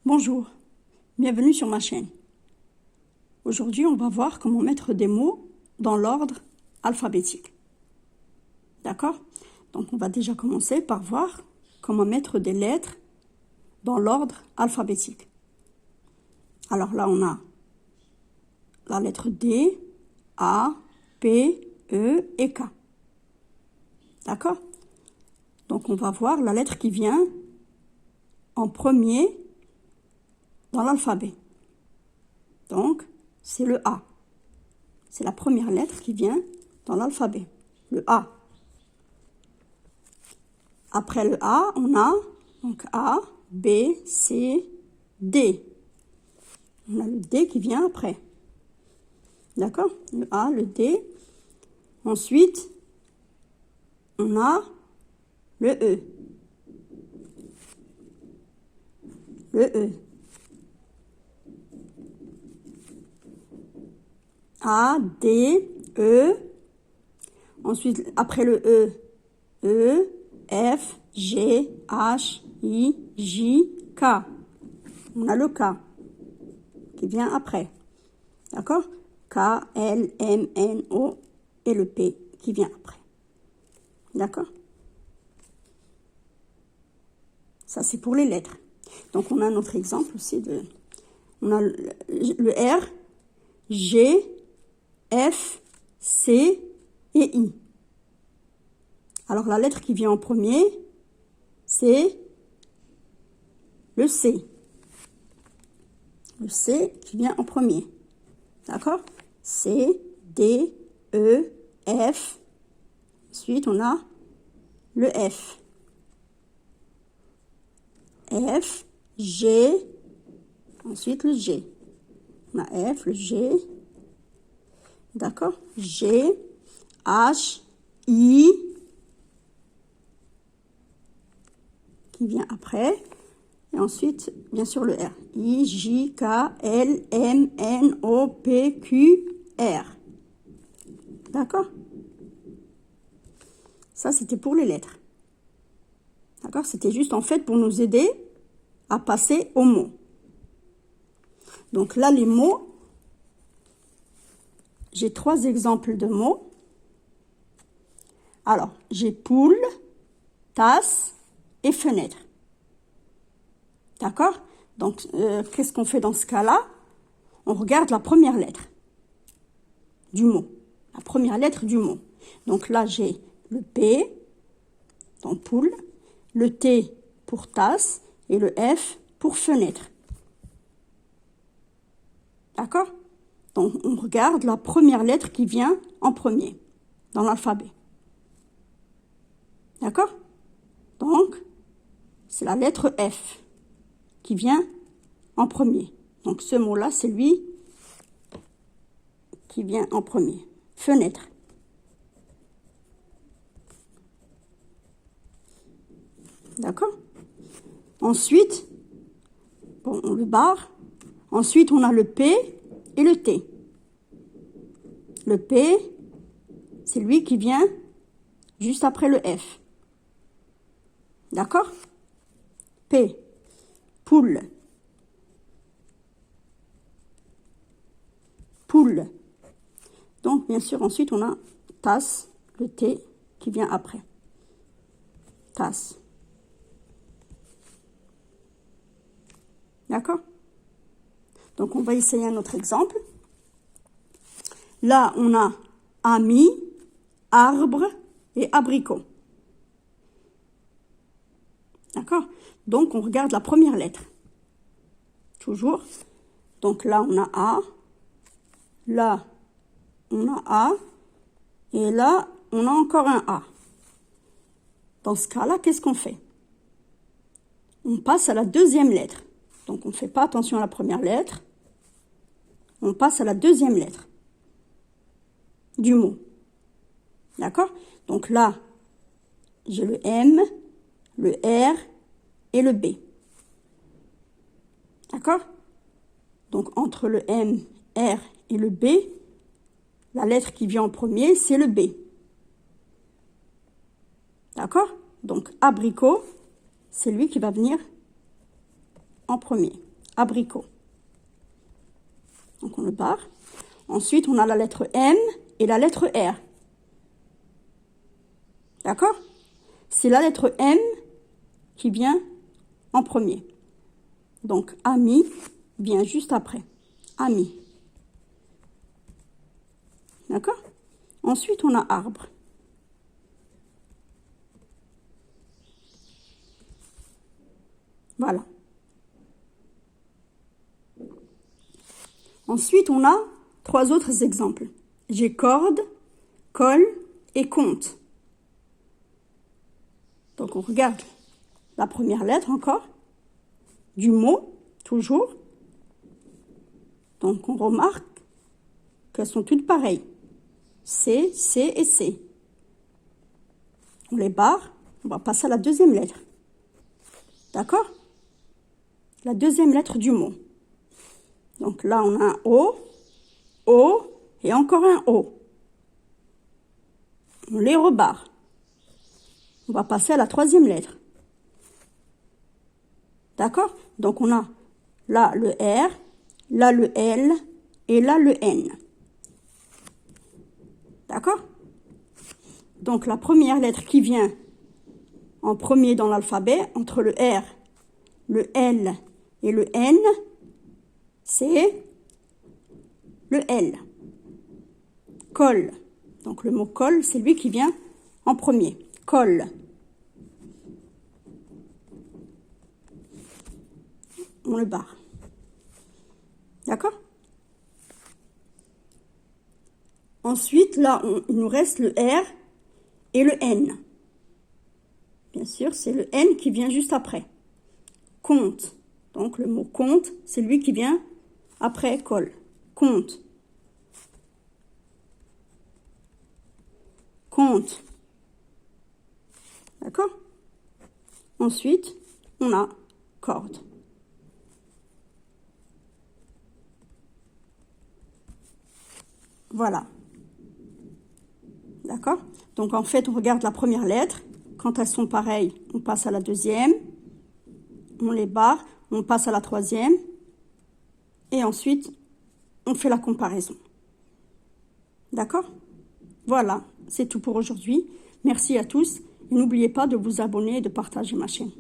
Bonjour, bienvenue sur ma chaîne. Aujourd'hui, on va voir comment mettre des mots dans l'ordre alphabétique. D'accord? Donc, on va déjà commencer par voir comment mettre des lettres dans l'ordre alphabétique. Alors là, on a la lettre D, A, P, E et K. D'accord? Donc, on va voir la lettre qui vient en premier dans l'alphabet. Donc, c'est le A. C'est la première lettre qui vient dans l'alphabet, le A. Après le A, on a donc A, B, C, D. On a le D qui vient après. D'accord? Le A, le D. Ensuite, on a le E. Le E. A, D, E. Ensuite, après le E, F, G, H, I, J, K. On a le K qui vient après. D'accord? K, L, M, N, O et le P qui vient après. D'accord? Ça, c'est pour les lettres. Donc, on a un autre exemple aussi on a le R, G, F, C et I. Alors, la lettre qui vient en premier, c'est le C. Le C qui vient en premier. D'accord? C, D, E, F. Ensuite, on a le F. F, G. Ensuite, le G. On a F, le G. D'accord? G, H, I, qui vient après. Et ensuite, bien sûr, le R. I, J, K, L, M, N, O, P, Q, R. D'accord? Ça, c'était pour les lettres. D'accord? C'était juste, en fait, pour nous aider à passer aux mots. Donc là, les mots, j'ai 3 exemples de mots. Alors, j'ai poule, tasse et fenêtre. D'accord? Donc, qu'est-ce qu'on fait dans ce cas-là? On regarde la première lettre du mot. La première lettre du mot. Donc là, j'ai le P, dans poule, le T pour tasse et le F pour fenêtre. D'accord? Donc, on regarde la première lettre qui vient en premier dans l'alphabet. D'accord? Donc, c'est la lettre F qui vient en premier. Donc, ce mot-là, c'est lui qui vient en premier. Fenêtre. D'accord? Ensuite, bon, on le barre. Ensuite, on a le P et le T. Le P, c'est lui qui vient juste après le F. D'accord? P, poule. Poule. Donc, bien sûr, ensuite, on a tasse, le T qui vient après. Tasse. D'accord? Donc, on va essayer un autre exemple. Là, on a ami, arbre et abricot. D'accord? Donc, on regarde la première lettre. Toujours. Donc, là, on a A. Là, on a A. Et là, on a encore un A. Dans ce cas-là, qu'est-ce qu'on fait? On passe à la deuxième lettre. Donc, on ne fait pas attention à la première lettre. On passe à la deuxième lettre du mot. D'accord? Donc là, j'ai le M, le R et le B. D'accord? Donc, entre le M, R et le B, la lettre qui vient en premier, c'est le B. D'accord? Donc, abricot, c'est lui qui va venir en premier. abricot. Donc on le barre. Ensuite, on a la lettre M et la lettre R. D'accord? C'est la lettre M qui vient en premier. Donc, ami vient juste après. Ami. D'accord? Ensuite, on a arbre. Voilà. Ensuite, on a 3 autres exemples. J'ai corde, colle et compte. Donc, on regarde la première lettre encore, du mot, toujours. Donc, on remarque qu'elles sont toutes pareilles. C, C et C. On les barre. On va passer à la deuxième lettre. D'accord? La deuxième lettre du mot. Donc là, on a un O et encore un O. On les rebarre. On va passer à la troisième lettre. D'accord? Donc on a là le R, là le L et là le N. D'accord? Donc la première lettre qui vient en premier dans l'alphabet, entre le R, le L et le N, c'est le L. Colle. Donc le mot colle, c'est lui qui vient en premier. Colle. On le barre. D'accord? Ensuite, là, il nous reste le R et le N. Bien sûr, c'est le N qui vient juste après. Compte. Donc, le mot compte, c'est lui qui vient après colle. Compte. Compte. D'accord? Ensuite, on a corde. Voilà. D'accord? Donc, en fait, on regarde la première lettre. Quand elles sont pareilles, on passe à la deuxième. On les barre. On passe à la troisième. Et ensuite, on fait la comparaison. D'accord? Voilà, c'est tout pour aujourd'hui. Merci à tous. Et n'oubliez pas de vous abonner et de partager ma chaîne.